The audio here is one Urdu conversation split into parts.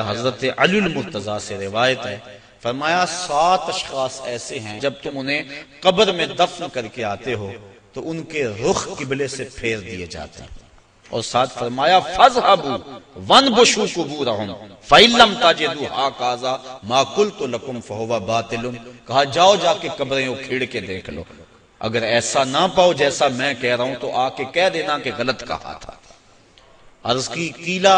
حضرت علی المرتضیٰ سے روایت ہے، فرمایا 7 اشخاص ایسے ہیں جب تم انہیں قبر میں دفن کر کے آتے ہو تو ان کے رخ قبلے سے پھیر دیے جاتے ہیں، اور ساتھ فرمایا فَاذْهَبُوا وَانْبُشُوا قُبُورَهُمْ فَإِن لَّمْ تَجِدُوا هَكَذَا مَا قُلْتُ لَكُمْ فَهُوَ بَاطِلٌ، کہا جاؤ جا کے قبریں اکھیڑ کے دیکھ لو، اگر ایسا نہ پاؤ جیسا میں کہہ رہا ہوں تو آ کے کہہ دینا کہ غلط کہا تھا۔ عرض کی قیلا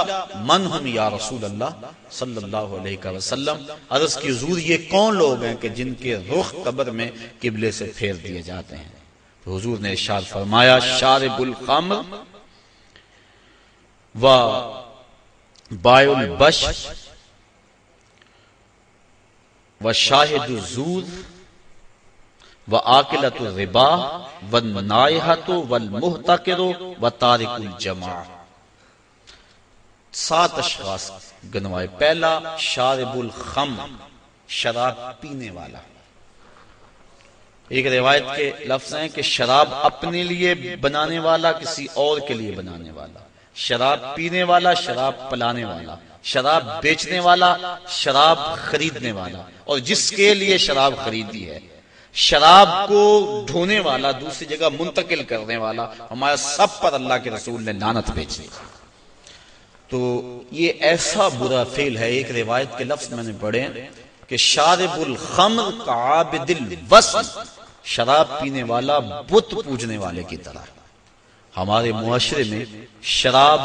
من ہم یا رسول اللہ صلی اللہ علیہ وسلم، عرض کی حضور یہ کون لوگ ہیں کہ جن کے رخ قبر میں قبلے سے پھیر دیے جاتے ہیں؟ تو حضور نے ارشاد فرمایا شارب الخمر و بائع البش و شاہد الزور و آکلۃ الربا و النائحۃ والمحتکر و تارک الجماع۔ 7 اشخاص گنوائے۔ پہلا شارب الخمر، شراب پینے والا۔ ایک روایت کے لفظ ہیں کہ شراب اپنے لیے بنانے والا، کسی اور کے لیے بنانے والا، شراب پینے والا، شراب پلانے والا، شراب بیچنے والا، شراب خریدنے والا، اور جس کے لیے شراب خریدی ہے، شراب کو ڈھونے والا، دوسری جگہ منتقل کرنے والا، ہمارا سب پر اللہ کے رسول نے لعنت بھیجی۔ تو یہ ایسا برا فعل ہے۔ ایک روایت کے لفظ میں نے پڑھے کہ شارب الخمر کعابد الوثن، شراب پینے والا بت پوجنے والے کی طرح۔ ہمارے معاشرے میں شراب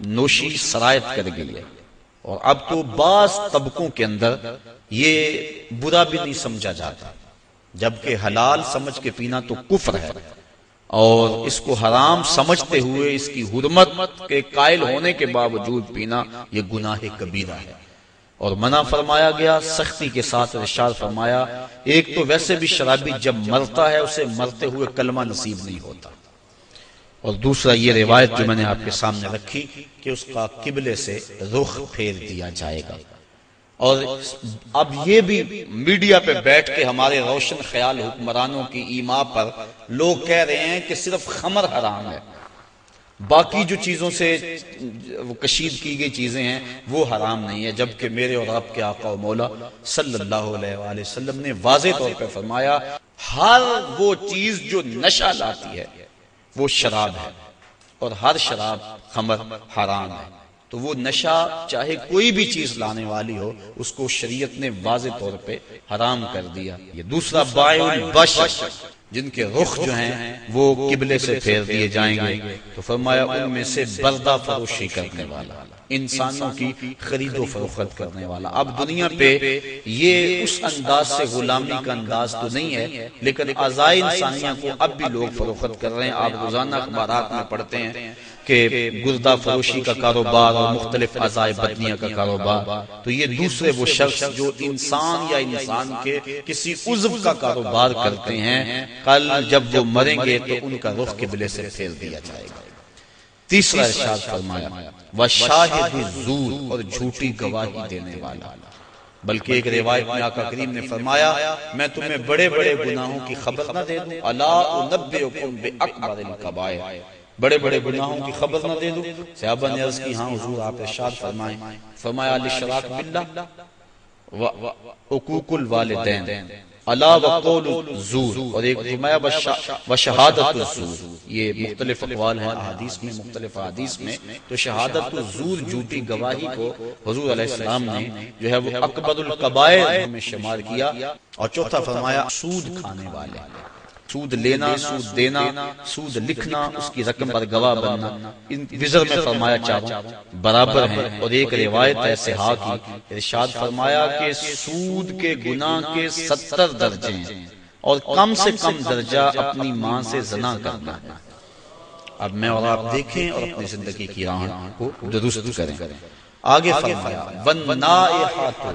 نوشی سرایت کر گئی ہے، اور اب تو بعض طبقوں کے اندر یہ برا بھی نہیں سمجھا جاتا، جبکہ حلال سمجھ کے پینا تو کفر ہے، اور اس کو حرام سمجھتے ہوئے اس کی حرمت کے قائل ہونے کے باوجود پینا یہ گناہ کبیرہ ہے، اور منع فرمایا گیا سختی کے ساتھ۔ ارشاد فرمایا ایک تو ویسے بھی شرابی جب مرتا ہے اسے مرتے ہوئے کلمہ نصیب نہیں ہوتا، اور دوسرا یہ روایت جو میں نے آپ کے سامنے رکھی کہ اس کا قبلے سے رخ پھیر دیا جائے گا۔ اور اب یہ بھی میڈیا پہ بیٹھ کے ہمارے روشن خیال حکمرانوں کی ایما پر لوگ کہہ رہے ہیں کہ صرف خمر حرام ہے، باقی جو چیزوں سے کشید کی گئی چیزیں ہیں وہ حرام نہیں ہے، جبکہ میرے اور آپ کے آقا و مولا صلی اللہ علیہ وآلہ وسلم نے واضح طور پہ فرمایا ہر وہ چیز جو نشہ لاتی ہے وہ شراب ہے، اور ہر شراب خمر حرام ہے۔ تو وہ نشہ چاہے کوئی بھی چیز لانے والی ہو اس کو شریعت نے واضح طور پہ حرام کر دیا۔ یہ دوسرا بائع البش، جن کے رخ جو ہیں وہ قبلے سے پھیر دیے جائیں گے، تو فرمایا ان میں سے بردہ فروشی کرنے والا، انسانوں کی خرید و فروخت کرنے والا۔ اب دنیا پہ یہ اس انداز سے غلامی کا انداز تو نہیں ہے، لیکن اعضائے انسانیہ کو اب بھی لوگ فروخت کر رہے ہیں۔ آپ روزانہ اخبارات میں پڑھتے ہیں کہ گردہ فروشی کا کاروبار اور مختلف اعضائے بدنیہ کا کاروبار۔ تو یہ دوسرے وہ شخص جو انسان یا انسان کے کسی عضو کا کاروبار کرتے ہیں، کل جب وہ مریں گے تو ان کا رخ قبلے سے پھیر دیا جائے گا۔ تیسرا ارشاد فرمایا وشاہد الزور، اور جھوٹی گواہی دینے والا۔ بلکہ ایک روایت میں آقا کریم نے فرمایا میں تمہیں بڑے بڑے گناہوں کی خبر نہ دے دوں، الا انبئکم باکبر الکبائر، بڑے بڑے گناہوں کی خبر نہ دے دوں؟ صحابہ نے عرض کی ہاں حضور، آپ ارشاد فرمائیں۔ فرمایا الاشراک باللہ وعقوق الوالدین الا وقول الزور، اور ایک فرمایا وشہادت الزور۔ یہ مختلف اقوال ہیں احادیث میں، مختلف احادیث میں، تو شہادت الزور جھوٹی گواہی کو حضور علیہ السلام نے جو ہے وہ اکبر الکبائر میں شمار کیا۔ اور چوتھا فرمایا سود کھانے والے، سود لینا، سود دینا، سود لکھنا، اس کی رقم پر گواہ بننا، ان وزر میں فرمایا چاروں برابر ہیں۔ اور ایک روایت ہے صحاح کی، ارشاد فرمایا کہ سود کے گناہ کے 70 درجے ہیں، اور کم سے کم درجہ اپنی ماں سے زنا کرنا ہے۔ اب میں اور آپ دیکھیں اور اپنی زندگی کی راہ کو درست کریں۔ آگے فرمایا والنائحۃ،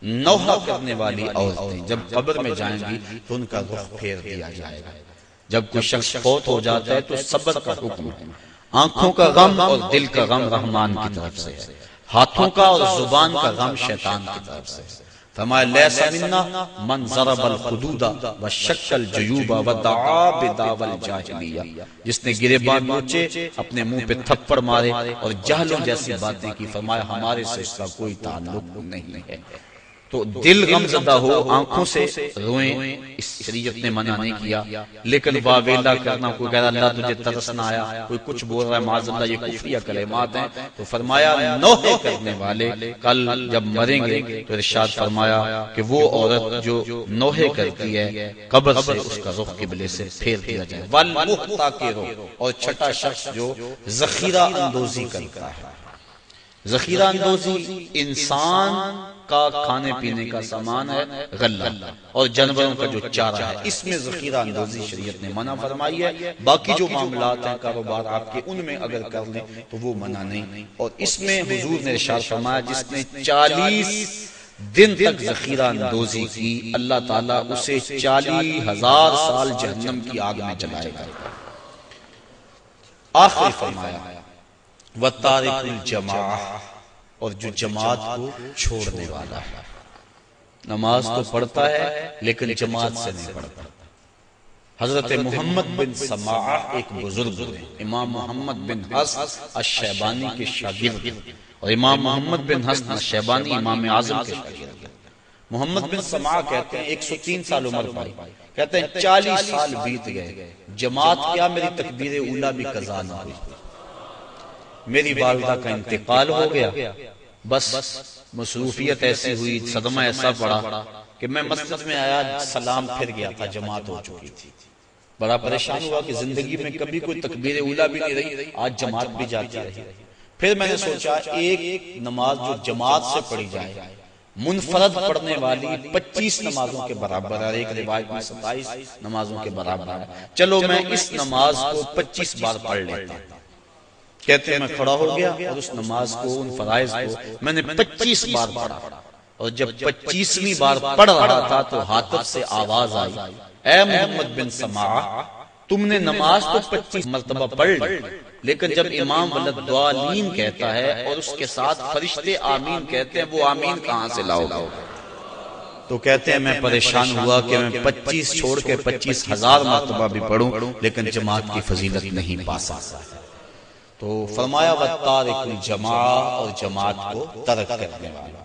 نوحہ کرنے والی عورتیں جب قبر میں جائیں گی تو ان کا رخ پھیر دیا جائے گا۔ جب کوئی شخص فوت ہو جاتا ہے تو صبر کا حکم ہے۔ آنکھوں کا غم اور دل کا غم رحمان کی طرف سے ہے، ہاتھوں کا اور زبان کا غم شیطان کی طرف سے ہے۔ فرمایا لیسا منا من ضرب الخدود وشق الجیوب ودعا بدعوی الجاہلیہ، جس نے گریباں نوچے، اپنے منہ پہ تھپڑ مارے اور جہلوں جیسی باتیں کی، فرمایا ہمارے سے اس کا کوئی تعلق نہیں ہے۔ تو دل غم زدہ ہو، آنکھوں سے روئیں، اس شریعت نے منع نہیں کیا، لیکن واویلا کرنا، کوئی کہہ رہا اللہ تجھے ترس نہ آیا، کوئی کچھ بول رہا ہے معاذ اللہ، یہ کفریہ کلمات ہیں، تو فرمایا نوحے کرنے والے کل جب مریں گے تو ارشاد فرمایا کہ وہ عورت جو نوحے کرتی ہے قبر سے اس کا رخ قبلے سے پھیر دیا جائے، والمحتکر، اور چھٹا شخص جو ذخیرہ اندوزی کرتا ہے۔ ذخیرہ اندوزی انسان کا کھانے پینے کا سامان ہے، غلہ، اور جانوروں کا جو چارہ ہے، اس میں ذخیرہ اندوزی شریعت نے منع فرمائی ہے۔ باقی جو معاملات ہیں کاروبار آپ کے، ان میں اگر کر لیں تو وہ منع نہیں۔ اور اس میں حضور نے ارشاد فرمایا جس نے 40 دن تک ذخیرہ اندوزی کی، اللہ تعالیٰ اسے 40,000 سال جہنم کی آگ میں جلائے گا۔ آخری فرمایا وَتَارِكُ الْجَمَاعَةِ، اور جو جماعت کو چھوڑنے والا ہے، نماز تو پڑھتا ہے لیکن جماعت سے نہیں پڑھتا۔ حضرت محمد بن سماعہ ایک بزرگ ہیں، امام محمد بن حسن الشیبانی کے شاگرد، اور امام محمد بن حسن الشیبانی امام اعظم کے شاگرد۔ محمد بن سماعہ کہتے ہیں 103 سال عمر پائی، کہتے ہیں 40 سال بیت گئے، جماعت کیا میری تکبیر اولیٰ بھی قضا نہ ہوئی، میری والدہ کا انتقال ہو گیا، بس مصروفیت ایسی ہوئی، صدمہ ایسا پڑا کہ میں مسجد میں آیا، سلام پھر گیا تھا، جماعت ہو چکی تھی، بڑا پریشان ہوا کہ زندگی میں کبھی کوئی تکبیر اولیٰ بھی نہیں رہی، آج جماعت بھی جاتی رہی۔ پھر میں نے سوچا ایک نماز جو جماعت سے پڑھی جائے، منفرد پڑھنے والی 25 نمازوں کے برابر ہے، ایک روایت میں 27 نمازوں کے برابر ہے، چلو میں اس نماز کو 25 بار پڑھ لیتا ہوں۔ کہتے ہیں میں کھڑا ہو گیا اور اس نماز کو، ان فرائض کو میں نے 25 بار پڑھا، اور جب 25ویں بار پڑھ رہا تھا تو حاطب سے آواز آئی، اے محمد بن سماعہ تم نے نماز تو 25 مرتبہ پڑھ لی، لیکن جب امام ولدالضالین کہتا ہے اور اس کے ساتھ فرشتے آمین کہتے ہیں، وہ آمین کہاں سے لاؤ گے؟ تو کہتے ہیں میں پریشان ہوا کہ میں 25 چھوڑ کے 25,000 مرتبہ بھی پڑھوں لیکن جماعت کی فضیلت نہیں پا سکتا۔ تو فرمایا وَتَارِكُ الْجَمَاعَةِ، اور جماعت کو ترک کرنے والا۔